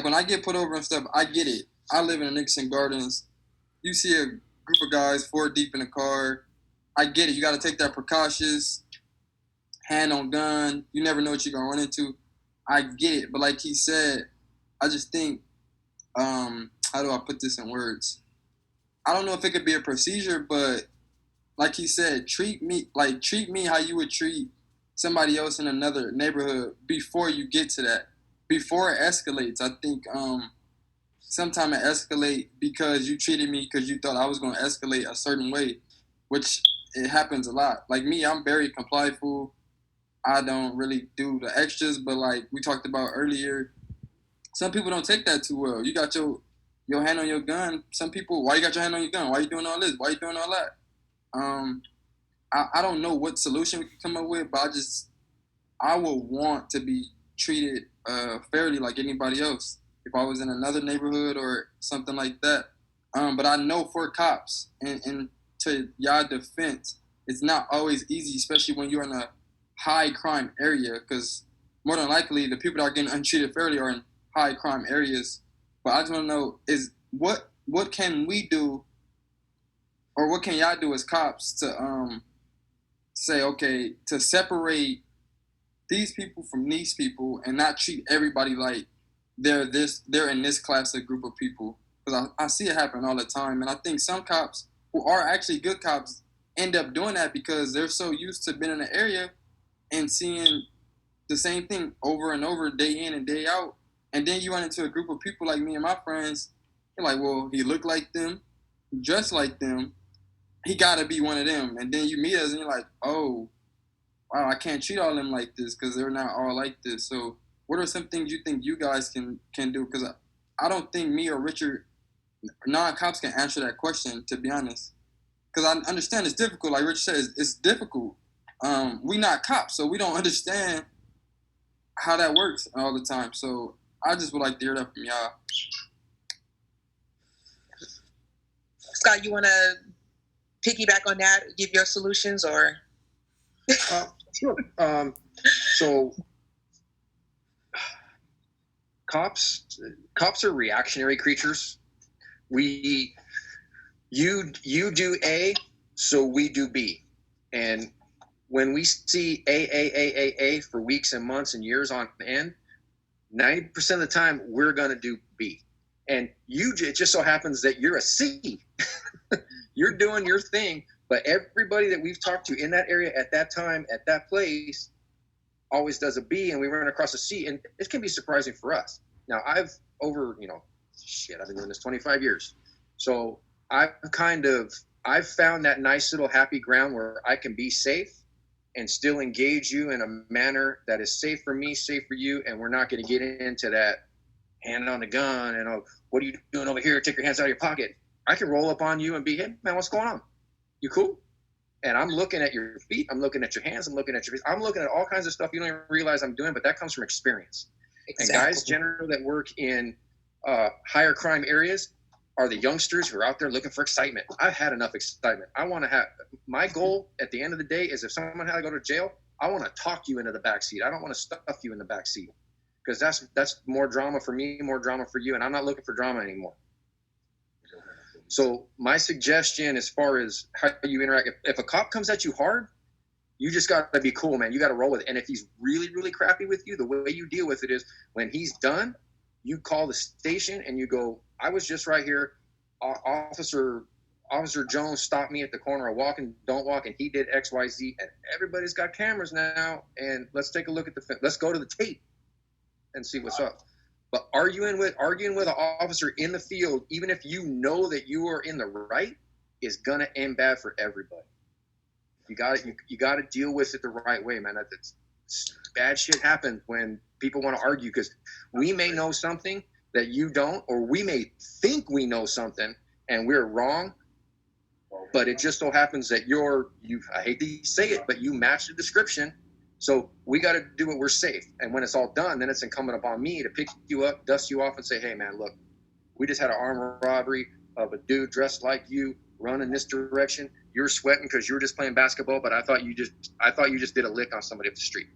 when I get put over and stuff, I get it. I live in the Nicholson Gardens. You see a group of guys 4 deep in a car. I get it. You got to take that precautious, hand on gun. You never know what you're gonna run into. I get it, but like he said, I just think, how do I put this in words? I don't know if it could be a procedure, but like he said, treat me how you would treat somebody else in another neighborhood before you get to that. Before it escalates, I think sometimes it escalate because you treated me because you thought I was gonna escalate a certain way, which it happens a lot. Like me, I'm very complyful. I don't really do the extras, but like we talked about earlier, some people don't take that too well. You got your hand on your gun. Some people, why you got your hand on your gun? Why you doing all this? Why you doing all that? Um, I don't know what solution we can come up with, but I would want to be treated fairly like anybody else if I was in another neighborhood or something like that. But I know for cops and to y'all defense, it's not always easy, especially when you're in a high crime area, because more than likely the people that are getting untreated fairly are in high crime areas. But I just want to know is what can we do, or what can y'all do as cops to say, okay, to separate these people from these people and not treat everybody like they're in this class of group of people, because I see it happen all the time, and I think some cops who are actually good cops end up doing that because they're so used to being in the area and seeing the same thing over and over, day in and day out. And then you run into a group of people like me and my friends. You're like, well, he looked like them, dressed like them. He got to be one of them. And then you meet us and you're like, oh, wow, I can't treat all of them like this because they're not all like this. So what are some things you think you guys can do? Because I don't think me or Richard, non-cops, can answer that question, to be honest. Because I understand it's difficult. Like Richard said, it's difficult. We not cops, so we don't understand how that works all the time. So I just would like to hear that from y'all. Scott, you want to piggyback on that, give your solutions, or? Sure. So cops are reactionary creatures. You do A, so we do B. And when we see A for weeks and months and years on end, 90% of the time we're going to do B. And it just so happens that you're a C. You're doing your thing, but everybody that we've talked to in that area at that time, at that place, always does a B, and we run across a C, and it can be surprising for us. Now, I've been doing this 25 years. So I've found that nice little happy ground where I can be safe and still engage you in a manner that is safe for me, safe for you, and we're not going to get into that hand on the gun and, oh, what are you doing over here? Take your hands out of your pocket. I can roll up on you and be, hey, man, what's going on? You cool? And I'm looking at your feet. I'm looking at your hands. I'm looking at your face. I'm looking at all kinds of stuff you don't even realize I'm doing, but that comes from experience. Exactly. And guys generally that work in higher crime areas are the youngsters who are out there looking for excitement. I've had enough excitement. I want to have – my goal at the end of the day is if someone had to go to jail, I want to talk you into the backseat. I don't want to stuff you in the backseat because that's more drama for me, more drama for you, and I'm not looking for drama anymore. So my suggestion as far as how you interact, if a cop comes at you hard, you just got to be cool, man. You got to roll with it. And if he's really, really crappy with you, the way you deal with it is when he's done, you call the station and you go, I was just right here. Officer Jones stopped me at the corner of walk and don't walk, and he did X, Y, Z. And everybody's got cameras now, and let's take a look at let's go to the tape and see what's up. But arguing with an officer in the field, even if you know that you are in the right, is gonna end bad for everybody. You got to deal with it the right way, man. Bad shit happens when people want to argue because we may know something that you don't, or we may think we know something and we're wrong. But it just so happens that I hate to say it, but you match the description. So we got to do it. We're safe. And when it's all done, then it's incumbent upon me to pick you up, dust you off, and say, hey, man, look, we just had an armed robbery of a dude dressed like you running this direction. You're sweating because you were just playing basketball, but I thought you just did a lick on somebody up the street.